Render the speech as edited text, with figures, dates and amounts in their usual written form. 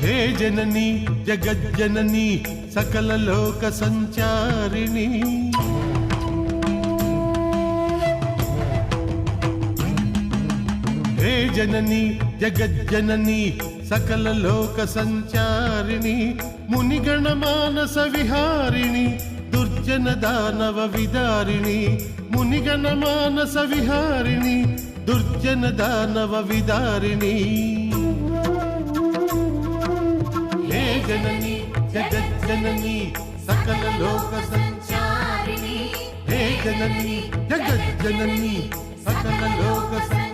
हे जननी जगज्जननी सकल लोक संचारिणी हे जननी जगज्जननी सकल लोक संचारिणी मुनिगण मानस विहारिणी दुर्जन दानव विदारिणी मुनिगण मानस विहारिणी दुर्जन दानव विदारिणी हे जननी जगज्जननी सकल लोक संचारिणी हे जननी जगज्जननी सकल लोक संचारिणी